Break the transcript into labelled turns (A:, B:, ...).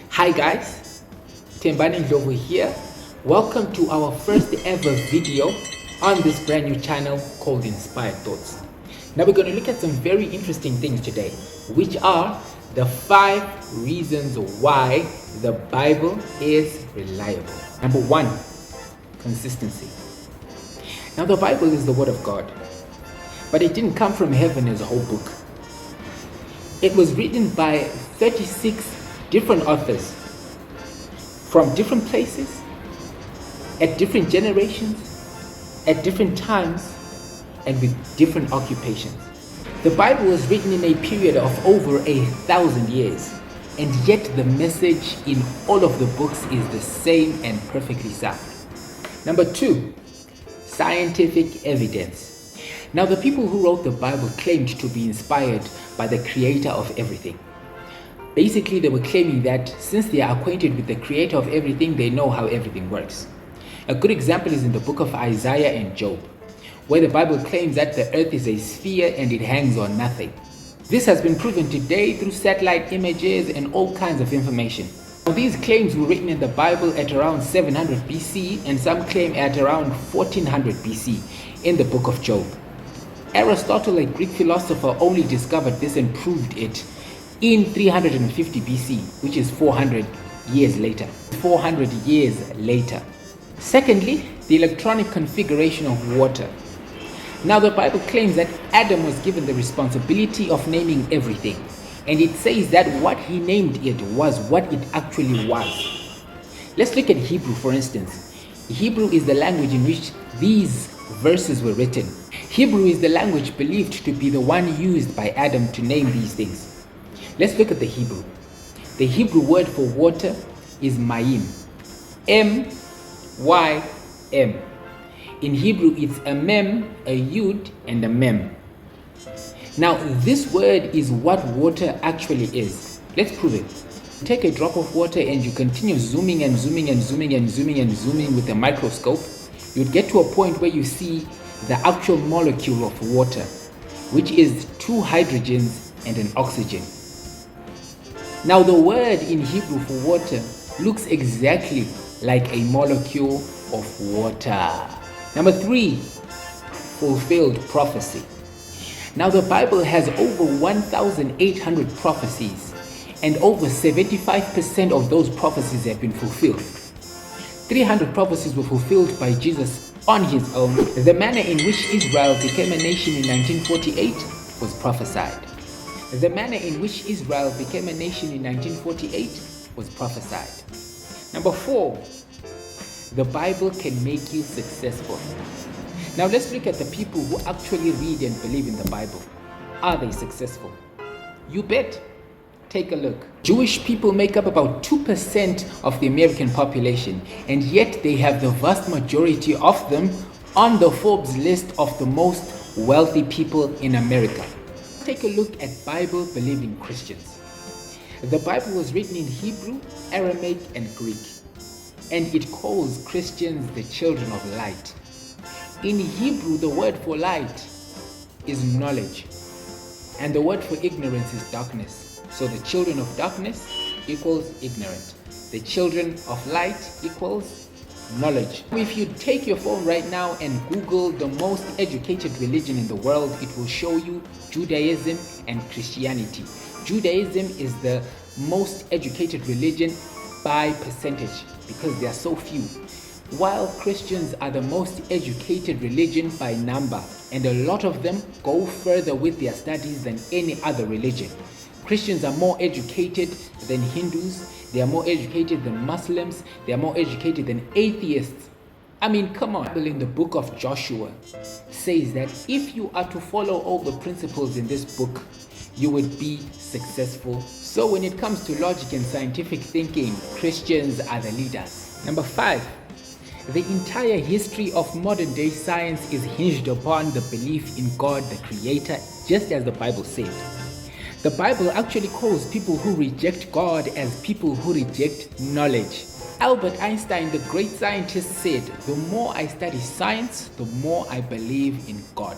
A: Hi guys, Tembani Ndlovu here. Welcome to our first ever video on this brand new channel called Inspired Thoughts. Now we're going to look at some very interesting things today, which are the 5 reasons why the Bible is reliable. Number 1, consistency. Now the Bible is the Word of God, but it didn't come from heaven as a whole book. It was written by 36 different authors from different places, at different generations, at different times, and with different occupations. The Bible was written in a period of over 1,000 years, and yet the message in all of the books is the same and perfectly sound. Number 2, scientific evidence. Now, the people who wrote the Bible claimed to be inspired by the creator of everything. Basically, they were claiming that since they are acquainted with the creator of everything, they know how everything works. A good example is in the book of Isaiah and Job, where the Bible claims that the earth is a sphere and it hangs on nothing. This has been proven today through satellite images and all kinds of information. Now, these claims were written in the Bible at around 700 BC, and some claim at around 1400 BC in the book of Job. Aristotle, a Greek philosopher, only discovered this and proved it in 350 BC, which is 400 years later. 400 years later. Secondly, the electronic configuration of water. Now, the Bible claims that Adam was given the responsibility of naming everything, and it says that what he named it was what it actually was. Let's look at Hebrew, for instance. Hebrew is the language in which these verses were written. Hebrew is the language believed to be the one used by Adam to name these things. Let's look at the Hebrew. The Hebrew word for water is mayim. M-Y-M. In Hebrew, it's a mem, a yud, and a mem. Now, this word is what water actually is. Let's prove it. Take a drop of water and you continue zooming and zooming and zooming and zooming and zooming with a microscope. You'd get to a point where you see the actual molecule of water, which is 2 hydrogens and an oxygen. Now, the word in Hebrew for water looks exactly like a molecule of water. Number 3, fulfilled prophecy. Now, the Bible has over 1,800 prophecies, and over 75% of those prophecies have been fulfilled. 300 prophecies were fulfilled by Jesus on his own. The manner in which Israel became a nation in 1948 was prophesied. The manner in which Israel became a nation in 1948 was prophesied. Number 4, the Bible can make you successful. Now, let's look at the people who actually read and believe in the Bible. Are they successful? You bet. Take a look. Jewish people make up about 2% of the American population, and yet they have the vast majority of them on the Forbes list of the most wealthy people in America. Take a look at Bible-believing Christians. The Bible was written in Hebrew, Aramaic, and Greek, and it calls Christians the children of light. In Hebrew, the word for light is knowledge, and the word for ignorance is darkness. So the children of darkness equals ignorant. The children of light equals knowledge. If you take your phone right now and Google the most educated religion in the world, it will show you Judaism and Christianity. Judaism is the most educated religion by percentage because there are so few, while Christians are the most educated religion by number, and a lot of them go further with their studies than any other religion. Christians are more educated than Hindus, they are more educated than Muslims, they are more educated than atheists. I mean, come on. In the book of Joshua says that if you are to follow all the principles in this book, you would be successful. So when it comes to logic and scientific thinking, Christians are the leaders. Number 5, the entire history of modern day science is hinged upon the belief in God the Creator, just as the Bible said. The Bible actually calls people who reject God as people who reject knowledge. Albert Einstein, the great scientist, said, "The more I study science, the more I believe in God."